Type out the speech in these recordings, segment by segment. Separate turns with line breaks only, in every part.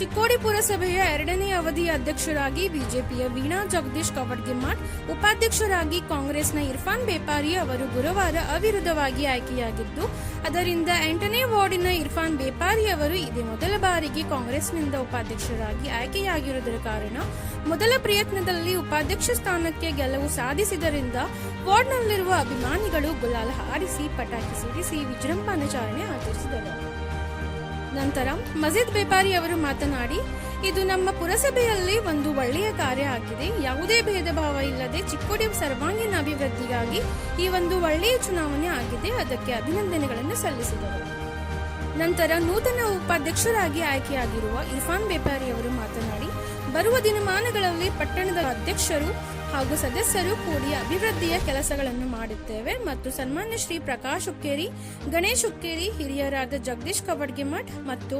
ಚಿಕ್ಕೋಡಿ ಪುರಸಭೆಯ 2ನೇ ಅವಧಿಯ ಅಧ್ಯಕ್ಷರಾಗಿ ಬಿಜೆಪಿಯ ವೀಣಾ ಜಗದೀಶ್ ಕವಡ್ಗಿಮಠ್, ಉಪಾಧ್ಯಕ್ಷರಾಗಿ ಕಾಂಗ್ರೆಸ್ನ ಇರ್ಫಾನ್ ಬೇಪಾರಿ ಅವರು ಗುರುವಾರ ಅವಿರೋಧವಾಗಿ ಆಯ್ಕೆಯಾಗಿದ್ದು, ಅದರಿಂದ 8ನೇ ವಾರ್ಡಿನ ಇರ್ಫಾನ್ ಬೇಪಾರಿ ಅವರು ಇದೇ ಮೊದಲ ಬಾರಿಗೆ ಕಾಂಗ್ರೆಸ್ನಿಂದ ಉಪಾಧ್ಯಕ್ಷರಾಗಿ ಆಯ್ಕೆಯಾಗಿರುವುದರ ಕಾರಣ ಮೊದಲ ಪ್ರಯತ್ನದಲ್ಲಿ ಉಪಾಧ್ಯಕ್ಷ ಸ್ಥಾನಕ್ಕೆ ಗೆಲುವು ಸಾಧಿಸಿದ್ದರಿಂದ ವಾರ್ಡ್ನಲ್ಲಿರುವ ಅಭಿಮಾನಿಗಳು ಗುಲಾಲ್ ಹಾರಿಸಿ ಪಟಾಕಿ ಸಿಡಿಸಿ ವಿಜೃಂಭಣಾಚರಣೆ ಆಚರಿಸಿದರು. ನಂತರ ಮಜೀದ್ ಬೇಪಾರಿ ಅವರು ಮಾತನಾಡಿ, ಇದು ನಮ್ಮ ಪುರಸಭೆಯಲ್ಲಿ ಒಂದು ಒಳ್ಳೆಯ ಕಾರ್ಯ ಆಗಿದೆ. ಯಾವುದೇ ಭೇದ ಭಾವ ಇಲ್ಲದೆ ಚಿಕ್ಕೋಡಿಯ ಸರ್ವಾಂಗೀಣ ಅಭಿವೃದ್ಧಿಗಾಗಿ ಈ ಒಂದು ಒಳ್ಳೆಯ ಚುನಾವಣೆ ಆಗಿದೆ. ಅದಕ್ಕೆ ಅಭಿನಂದನೆಗಳನ್ನು ಸಲ್ಲಿಸಿದರು. ನಂತರ ನೂತನ ಉಪಾಧ್ಯಕ್ಷರಾಗಿ ಆಯ್ಕೆಯಾಗಿರುವ ಇರ್ಫಾನ್ ಬೇಪಾರಿ ಅವರು ಮಾತನಾಡಿ, ಬರುವ ದಿನಮಾನಗಳಲ್ಲಿ ಪಟ್ಟಣದ ಅಧ್ಯಕ್ಷರು ಹಾಗೂ ಸದಸ್ಯರು ಕೂಡಿ ಅಭಿವೃದ್ಧಿಯ ಕೆಲಸಗಳನ್ನು ಮಾಡುತ್ತೇವೆ ಮತ್ತು ಸನ್ಮಾನ್ಯ ಶ್ರೀ ಪ್ರಕಾಶ್ ಹುಕ್ಕೇರಿ, ಗಣೇಶ್ ಹುಕ್ಕೇರಿ, ಹಿರಿಯರಾದ ಜಗದೀಶ್ ಕವಡ್ಗಿಮಠ್ ಮತ್ತು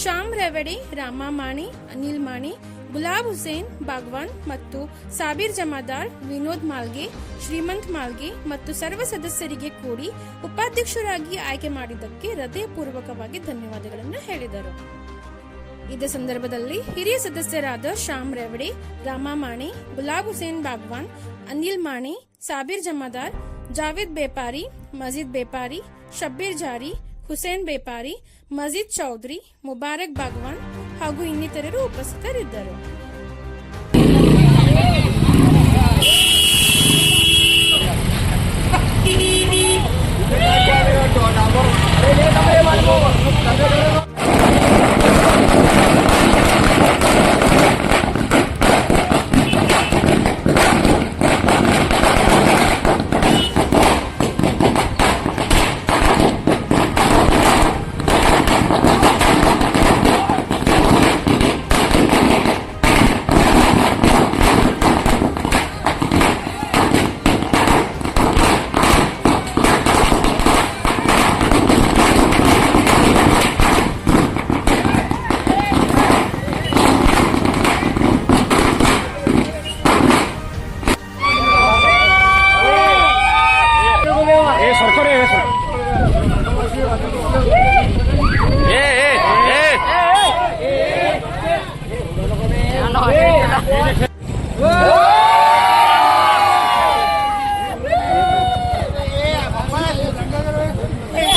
ಶ್ಯಾಮ್ ರೇವಡೆ, ರಾಮಾ ಮಾಣಿ, ಅನಿಲ್ ಮಾಣಿ, ಗುಲಾಬ್ ಹುಸೇನ್ ಬಾಗ್ವಾನ್ ಮತ್ತು ಸಾಬೀರ್ ಜಮಾದಾರ್, ವಿನೋದ್ ಮಾಲ್ಗೆ, ಶ್ರೀಮಂತ್ ಮಾಲ್ಗೆ ಮತ್ತು ಸರ್ವ ಸದಸ್ಯರಿಗೆ ಕೂಡಿ ಉಪಾಧ್ಯಕ್ಷರಾಗಿ ಆಯ್ಕೆ ಮಾಡಿದ್ದಕ್ಕೆ ಹೃದಯಪೂರ್ವಕವಾಗಿ ಧನ್ಯವಾದಗಳನ್ನು ಹೇಳಿದರು. ಇದೇ ಸಂದರ್ಭದಲ್ಲಿ ಹಿರಿಯ ಸದಸ್ಯರಾದ ಶ್ಯಾಮ್ ರೇವಡೆ, ರಾಮಾ ಮಾಣಿ, ಗುಲಾಬ್ ಹುಸೇನ್ ಬಾಗ್ವಾನ್, ಅನಿಲ್ ಮಾಣಿ, ಸಾಬೀರ್ ಜಮಾದಾರ್, ಜಾವೇದ್ ಬೇಪಾರಿ, ಮಜೀದ್ ಬೇಪಾರಿ, ಶಬ್ಬೀರ್ ಜಾರಿ, ಹುಸೇನ್ ಬೇಪಾರಿ, ಮಜೀದ್ ಚೌಧರಿ, ಮುಬಾರಕ್ ಬಾಗ್ವಾನ್ ಹಾಗೂ ಇನ್ನಿತರರು ಉಪಸ್ಥಿತರಿದ್ದರು.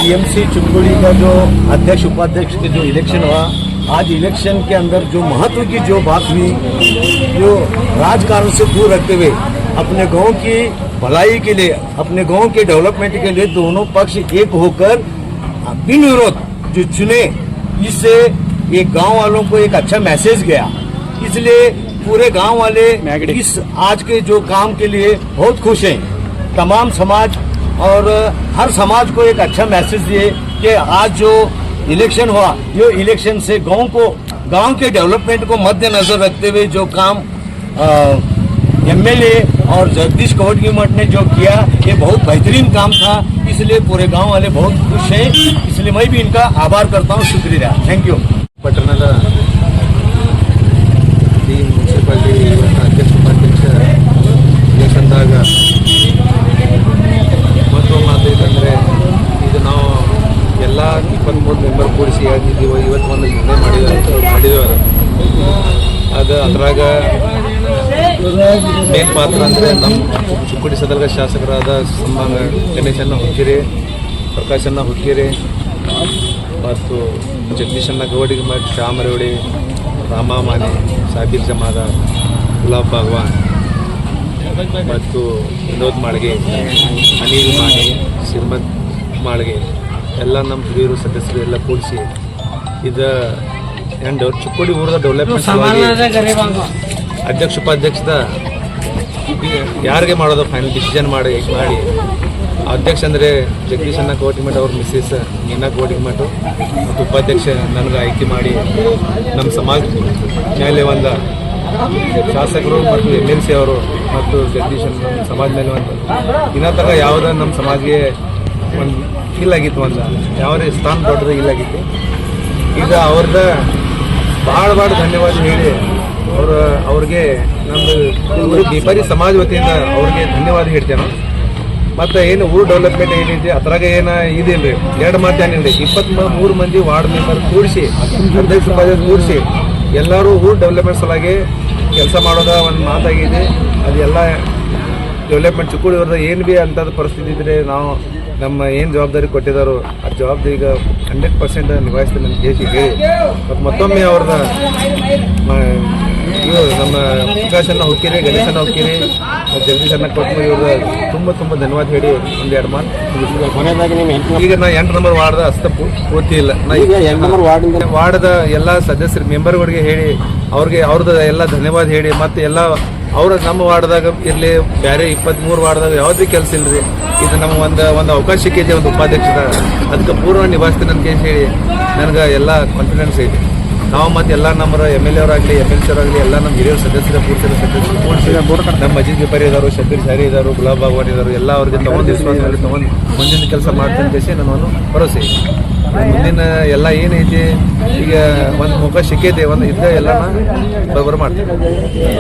टीएमसी चिक्कोड़ी का जो अध्यक्ष उपाध्यक्ष के जो इलेक्शन हुआ, आज इलेक्शन के अंदर जो महत्व की जो बात हुई, जो राजकारण से दूर रखते हुए अपने गांव की भलाई के लिए, अपने गांव के डेवलपमेंट के लिए दोनों पक्ष एक होकर बिन विरोध जो चुने, इससे एक गांव वालों को एक अच्छा मैसेज गया। इसलिए पूरे गांव वाले इस आज के जो काम के लिए बहुत खुश हैं। तमाम समाज और हर समाज को एक अच्छा मैसेज दिए कि आज जो इलेक्शन हुआ, ये इलेक्शन से गांव के डेवलपमेंट को मद्देनजर रखते हुए जो काम एमएलए और जगदीश कवडगिमठ ने जो किया, ये बहुत बेहतरीन काम था। इसलिए पूरे गांव वाले बहुत खुश हैं। इसलिए मैं भी इनका आभार करता हूँ, शुक्रिया, थैंक यू।
ಪಟ್ಟಣದ ಈ ಮುನ್ಸಿಪಾಲಿಟಿ ಅಧ್ಯಕ್ಷ ಉಪಾಧ್ಯಕ್ಷ ಇಲೆಕ್ಷನ್ದಾಗ ಮಹತ್ವ ಮಾತೈತಂದರೆ, ಇದು ನಾವು ಎಲ್ಲ 23 ಮೆಂಬರ್ ಕೂಡಿಸಿ ಹೇಳ್ತಿದ್ದೀವಿ. ಇವತ್ತು ಒಂದು ನಿರ್ಣಯ ಮಾಡಿದ್ದೇವೆ. ಅದು ಅದ್ರಾಗ ಮೇನ್ ಪಾತ್ರ ಅಂದರೆ ನಮ್ಮ ಚಿಕ್ಕೋಡಿ ಸದರ್ಗ ಶಾಸಕರಾದ ಸನ್ಮಾನ ಗಣೇಶಣ್ಣ ಹುಕ್ಕೇರಿ, ಪ್ರಕಾಶಣ್ಣ ಹುಕ್ಕೇರಿ ಮತ್ತು ಜಗದೀಶಣ್ಣ ಕವಡ್ಗಿಮಠ್, ಶ್ಯಾಮ್ ರೇವಡೆ, ರಾಮಾ ಮಾಣಿ, ಸಾಬೀರ್ ಜಮಾದಾರ್, ಗುಲಾಬ್ ಬಾಗ್ವಾನ್ ಮತ್ತು ವಿನೋದ್ ಮಾಳ್ಗೆ, ಅನಿಲ್ ಮಾಣಿ, ಶ್ರೀಮಂತ್ ಮಾಳ್ಗೆ ಎಲ್ಲ ನಮ್ಮ ಹಿರಿಯರು ಸದಸ್ಯರು ಎಲ್ಲ ಕೂಡಿಸಿ ಇದು ಆ್ಯಂಡ್ ಚಿಕ್ಕೋಡಿ ಊರದ ಡೆವಲಪ್ಮೆಂಟ್ ಅಧ್ಯಕ್ಷ ಉಪಾಧ್ಯಕ್ಷದ ಯಾರಿಗೆ ಮಾಡೋದು ಫೈನಲ್ ಡಿಸಿಷನ್ ಮಾಡಿ ಅಧ್ಯಕ್ಷ ಅಂದರೆ ಜಗದೀಶಣ್ಣ ಕವಡ್ಗಿಮಠ್ ಅವ್ರ ಮಿಸ್ಸಸ್ ಮೀನಾ ಕವಡ್ಗಿಮಠ್ ಮತ್ತು ಉಪಾಧ್ಯಕ್ಷ ನನಗೆ ಆಯ್ಕೆ ಮಾಡಿ ನಮ್ಮ ಸಮಾಜ ಮೇಲೆ ಒಂದು ಶಾಸಕರು ಮತ್ತು MLC ಅವರು ಮತ್ತು ಜಗದೀಶಣ್ಣ ಸಮಾಜ ಮೇಲೆ ಒಂದು ಇನ್ನತಕ ಯಾವುದ ನಮ್ಮ ಸಮಾಜಕ್ಕೆ ಒಂದು ಇಲ್ಲಾಗಿತ್ತು, ಒಂದು ಯಾವುದೇ ಸ್ಥಾನ ದೊಡ್ಡದು ಇಲ್ಲಾಗಿತ್ತು. ಈಗ ಅವ್ರದ ಭಾಳ ಧನ್ಯವಾದ ಹೇಳಿ ಅವ್ರಿಗೆ ನಮ್ಮದು ಬೇಪಾರಿ ಸಮಾಜ ವತಿಯಿಂದ ಅವ್ರಿಗೆ ಧನ್ಯವಾದ ಹೇಳ್ತೇನೆ. ಮತ್ತು ಏನು ಊರು ಡೆವಲಪ್ಮೆಂಟ್ ಏನೈತಿ ಅದ್ರಾಗ ಏನು ಇದಿಲ್ಲ ರೀ, 2 ಮಾತು ಏನಿಲ್ಲ. 23 ಮಂದಿ ವಾರ್ಡ್ ಮೆಂಬರ್ ಕೂಡಿಸಿ ಅಧ್ಯಕ್ಷ ಉಪಾಧ್ಯಕ್ಷ ಕೂಡಿಸಿ ಎಲ್ಲರೂ ಊರು ಡೆವಲಪ್ಮೆಂಟ್ ಸಲುವಾಗಿ ಕೆಲಸ ಮಾಡೋದ ಒಂದು ಮಾತಾಗಿದೆ. ಅದೆಲ್ಲ ಡೆವಲಪ್ಮೆಂಟ್ ಚಿಕ್ಕೋಡಿ ಅವ್ರದ್ದು ಏನು ಭೀ ಅಂಥದ್ದು ಪರಿಸ್ಥಿತಿ ಇದ್ದರೆ ನಾವು ನಮ್ಮ ಏನು ಜವಾಬ್ದಾರಿ ಕೊಟ್ಟಿದ್ದಾರೋ ಆ ಜವಾಬ್ದಾರಿ ಈಗ 100% ನಿಭಾಯಿಸ್ತೀನಿ ಅಂತ ಹೇಳಿ ಮತ್ತು ಮತ್ತೊಮ್ಮೆ ಅವ್ರದ್ದು ಇವರು ನಮ್ಮ ಪ್ರಕಾಶನ್ನ ಹೋಗ್ತೀರಿ, ಗಣೇಶನ್ನ ಹೋಗ್ತೀರಿ, ಜಗದೀಶನ್ನ ಕೊಟ್ಟು ಇವ್ರದ್ದು ತುಂಬ ಧನ್ಯವಾದ ಹೇಳಿ ಒಂದೆರಡು ಮಾತು
ಕೊನೆಯದಾಗಿ ನೀವು
ಈಗ ನಾ 8 ನಂಬರ್ ವಾರ್ಡ್ದ ಅಷ್ಟ ಪೂರ್ತಿ ಇಲ್ಲ. ನಾ ಈಗ 8 ನಂಬರ್ ವಾರ್ಡ್ದ ಎಲ್ಲ ಸದಸ್ಯರು ಮೆಂಬರ್ಗಳಿಗೆ ಹೇಳಿ ಅವ್ರದ್ದು ಎಲ್ಲ ಧನ್ಯವಾದ ಹೇಳಿ ಮತ್ತು ಎಲ್ಲ ಅವ್ರ ನಮ್ಮ ವಾರ್ಡ್ದಾಗ ಇರಲಿ ಬೇರೆ 23 ವಾರ್ಡ್ದಾಗ ಯಾವುದೇ ಕೆಲಸ ಇಲ್ಲರಿ. ಇದು ನಮ್ಮ ಒಂದು ಅವಕಾಶ ಸಿಕ್ಕಿದೆ ಒಂದು ಉಪಾಧ್ಯಕ್ಷದ, ಅದಕ್ಕೆ ಪೂರ್ವ ನಿಭಾಯಿಸ್ತೀನಿ ಅಂತ ಹೇಳಿ ನನಗೆ ಎಲ್ಲ ಕಾನ್ಫಿಡೆನ್ಸ್ ಐತಿ. ನಾವು ಮತ್ತು ಎಲ್ಲ ನಮ್ಮ MLA ಅವರಾಗಲಿ MLC ಅವರಾಗಲಿ ಎಲ್ಲ ನಮ್ಮ ಹಿರಿಯರ ಸದಸ್ಯರ ಪೂರ್ತಿಯ ಸದಸ್ಯರು ನಮ್ಮ ಮಜೀದ್ ಬಿಪಾರಿ ಇದ್ದಾರೆ, ಶಬೀರ್ ಶಾರಿ ಇದ್ದಾರೆ, ಗುಲಾಬ್ ಬಾಗ್ವಾನ್ ಇದ್ದಾರೆ, ಎಲ್ಲ ಅವ್ರಿಗೆ ತಗೊಂಡು ವಿಶ್ವಾಸದಲ್ಲಿ ತಗೊಂಡು ಮುಂದಿನ ಕೆಲಸ ಮಾಡ್ತೀನಿ ಅಂತ ನಾನು ಭರವಸೆ ಐತಿ. ಮುಂದಿನ ಎಲ್ಲ ಏನೈತಿ ಈಗ ಒಂದು ಅವಕಾಶ ಸಿಕ್ಕೈತೆ ಒಂದು ಇದ್ದ ಎಲ್ಲನ ಬರೋಬ್ಬರ ಮಾಡ್ತೀನಿ.